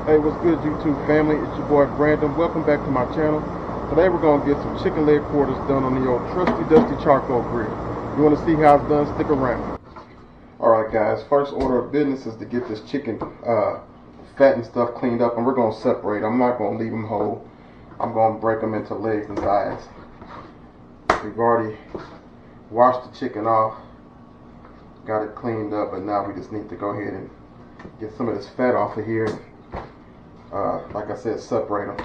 Hey, what's good, YouTube family? It's your boy Brandon. Welcome back to my channel. Today we're going to get some chicken leg quarters done on the old trusty dusty charcoal grill. You want to see how it's done? Stick around. Alright guys, first order of business is to get this chicken fat and stuff cleaned up, and we're going to separate. I'm not going to leave them whole. I'm going to break them into legs and thighs. We've already washed the chicken off, got it cleaned up, but now we just need to go ahead and get some of this fat off of here. Like I said, separate them.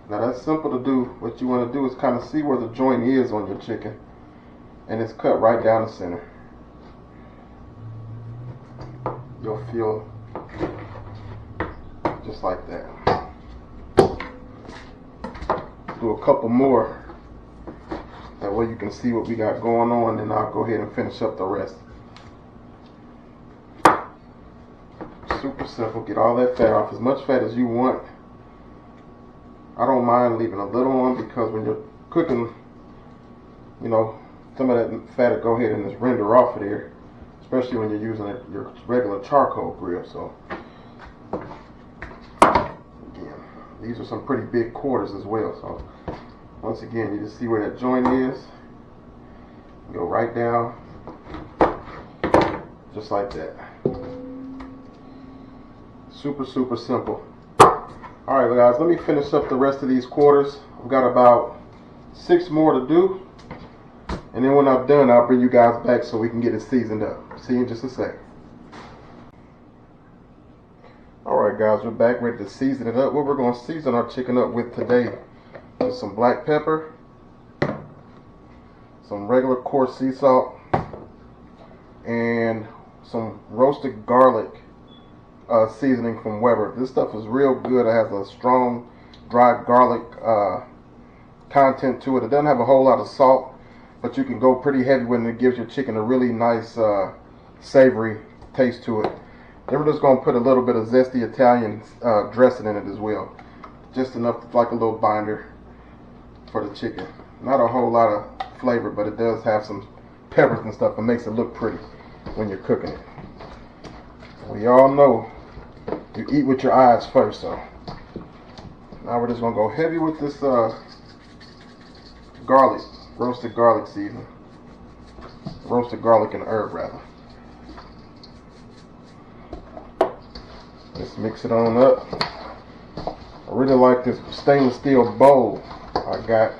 Now that's simple to do. What you want to do is kind of see where the joint is on your chicken, and it's cut right down the center. You'll feel just like that. Do a couple more. That way you can see what we got going on, and I'll go ahead and finish up the rest. Super simple. Get all that fat off, as much fat as you want. I don't mind leaving a little on, because when you're cooking, you know, some of that fat will go ahead and just render off of there, especially when you're using your regular charcoal grill. So again, these are some pretty big quarters as well. So once again, you just see where that joint is. Go right down, just like that. Super simple. Alright guys, let me finish up the rest of these quarters. I've got about 6 more to do, and then when I'm done, I'll bring you guys back so we can get it seasoned up. See you in just a sec. Alright guys, we're back ready to season it up. What we're going to season our chicken up with today is some black pepper, some regular coarse sea salt, and some roasted garlic seasoning from Weber. This stuff is real good. It has a strong dry garlic content to it. It doesn't have a whole lot of salt, but you can go pretty heavy when it gives your chicken a really nice savory taste to it. Then we're just going to put a little bit of zesty Italian dressing in it as well. Just enough to, like a little binder for the chicken. Not a whole lot of flavor, but it does have some peppers and stuff. It makes it look pretty when you're cooking it. We all know you eat with your eyes first, so now we're just gonna go heavy with this garlic, roasted garlic seasoning, roasted garlic and herb rather. Let's mix it on up. I really like this stainless steel bowl I got.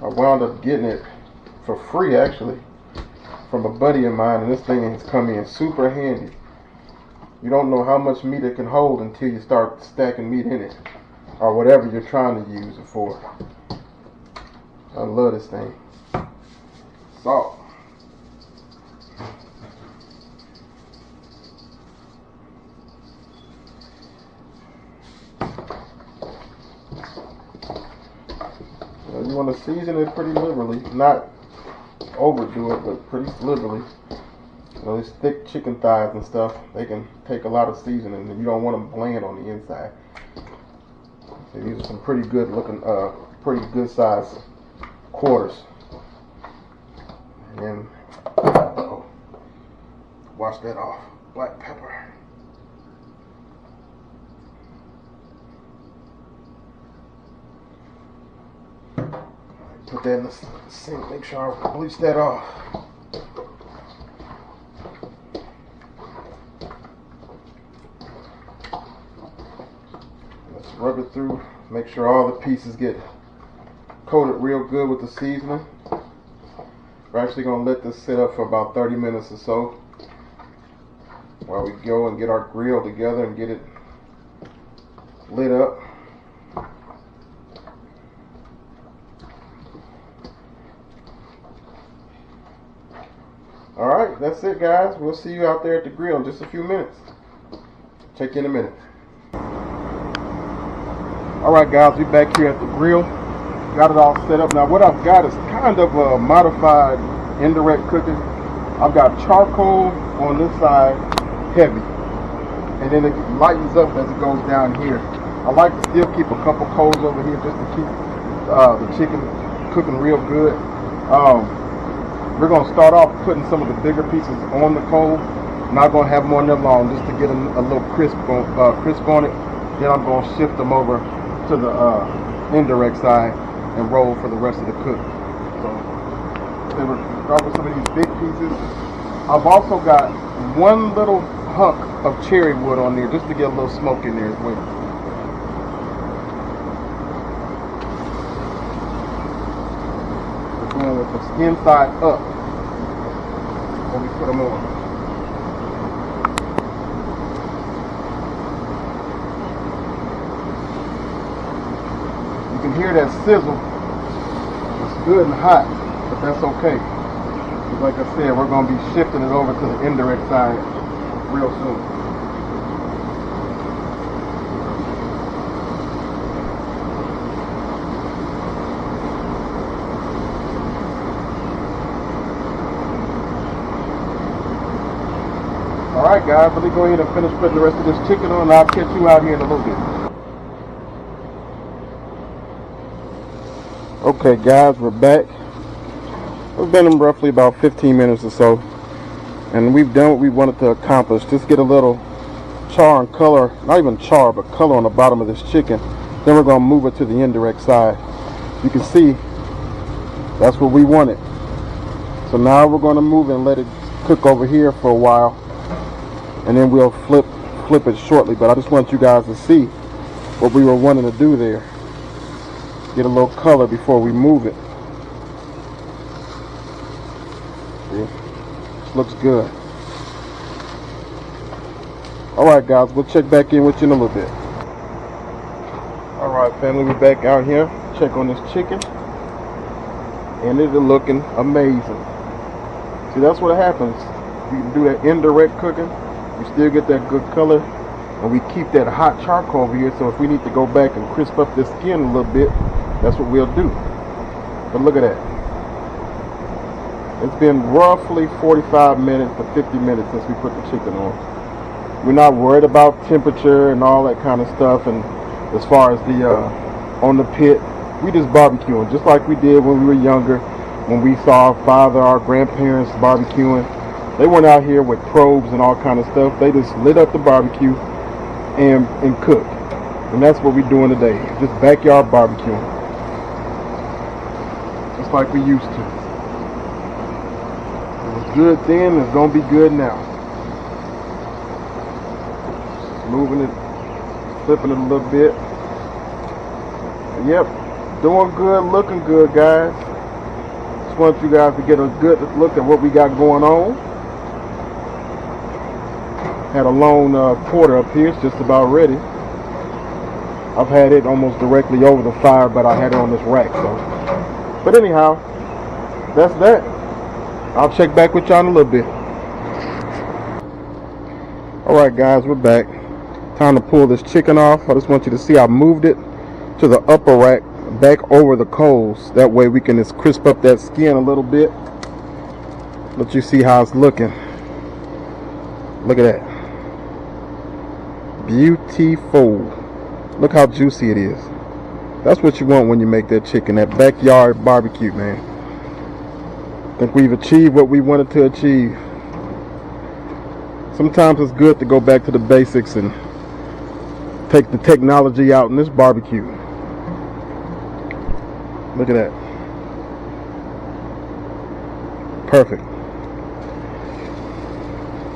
I wound up getting it for free actually from a buddy of mine, and this thing has come in super handy. You don't know how much meat it can hold until you start stacking meat in it, or whatever you're trying to use it for. I love this thing. Salt. You want to season it pretty liberally, not overdo it, but pretty liberally. You know, these thick chicken thighs and stuff, they can take a lot of seasoning, and you don't want them bland on the inside. So these are some pretty good looking, pretty good size quarters. And then, wash that off. Black pepper. Put that in the sink, make sure I bleach that off. Let's rub it through, make sure all the pieces get coated real good with the seasoning. We're actually going to let this sit up for about 30 minutes or so while we go and get our grill together and get it lit up. Alright, that's it guys. We'll see you out there at the grill in just a few minutes. Check you in a minute. Alright guys, we're back here at the grill. Got it all set up. Now what I've got is kind of a modified indirect cooking. I've got charcoal on this side, heavy. And then it lightens up as it goes down here. I like to still keep a couple coals over here just to keep the chicken cooking real good. We're going to start off putting some of the bigger pieces on the coal, Not gonna have them on there long, just to get a little crisp on it. Then I'm gonna shift them over to the indirect side and roll for the rest of the cook. So they were start with some of these big pieces. I've also got one little hunk of cherry wood on there just to get a little smoke in there as well. We're going with the skin side up when we put them on. You can hear that sizzle. It's good and hot, but that's okay. Like I said, we're going to be shifting it over to the indirect side real soon. Alright guys, let me go ahead and finish putting the rest of this chicken on, and I'll catch you out here in a little bit. Okay guys, we're back. It's been roughly about 15 minutes or so, and we've done what we wanted to accomplish. Just get a little char and color, not even char, but color on the bottom of this chicken. Then we're going to move it to the indirect side. You can see that's what we wanted. So now we're going to move it and let it cook over here for a while, and then we'll flip it shortly. But I just want you guys to see what we were wanting to do there. Get a little color before we move it. See? Looks good. Alright guys, we'll check back in with you in a little bit. Alright family, we're back out here. Check on this chicken. And it is looking amazing. See, that's what happens. You can do that indirect cooking. You still get that good color. And we keep that hot charcoal over here, so if we need to go back and crisp up the skin a little bit, that's what we'll do. But look at that. It's been roughly 45 minutes to 50 minutes since we put the chicken on. We're not worried about temperature and all that kind of stuff, and as far as the on the pit, we just barbecuing just like we did when we were younger, when we saw our father, our grandparents barbecuing. They weren't out here with probes and all kind of stuff. They just lit up the barbecue and cooked. And that's what we're doing today, just backyard barbecuing, just like we used to. It was good then, it's gonna be good now. Just moving it, flipping it a little bit. Yep, doing good, looking good, guys. Just want you guys to get a good look at what we got going on. Had a lone quarter up here, it's just about ready. I've had it almost directly over the fire, but I had it on this rack. So, but anyhow, that's that. I'll check back with y'all in a little bit. Alright guys, we're back. Time to pull this chicken off. I just want you to see I moved it to the upper rack, back over the coals. That way we can just crisp up that skin a little bit. Let you see how it's looking. Look at that. Beautiful. Look how juicy it is. That's what you want when you make that chicken, that backyard barbecue, man. I think we've achieved what we wanted to achieve. Sometimes it's good to go back to the basics and take the technology out in this barbecue. Look at that. Perfect.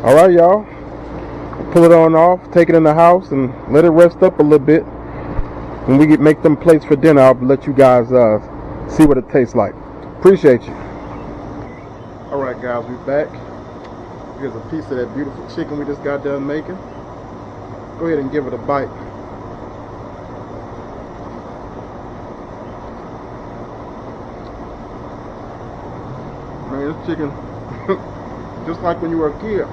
Alright y'all. Pull it on off, take it in the house, and let it rest up a little bit. When we make them plates for dinner, I'll let you guys see what it tastes like. Appreciate you. Alright guys, we're back. Here's a piece of that beautiful chicken we just got done making. Go ahead and give it a bite. Man, this chicken, just like when you were a kid.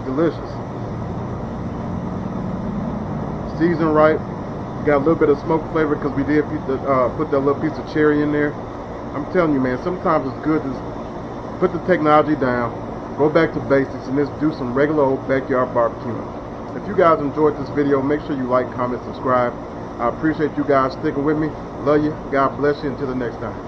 Delicious. Seasoned right. Got a little bit of smoke flavor because we did put that little piece of cherry in there. I'm telling you, man, sometimes it's good to put the technology down, go back to basics, and just do some regular old backyard barbecuing. If you guys enjoyed this video, make sure you like, comment, subscribe. I appreciate you guys sticking with me. Love you. God bless you. Until the next time.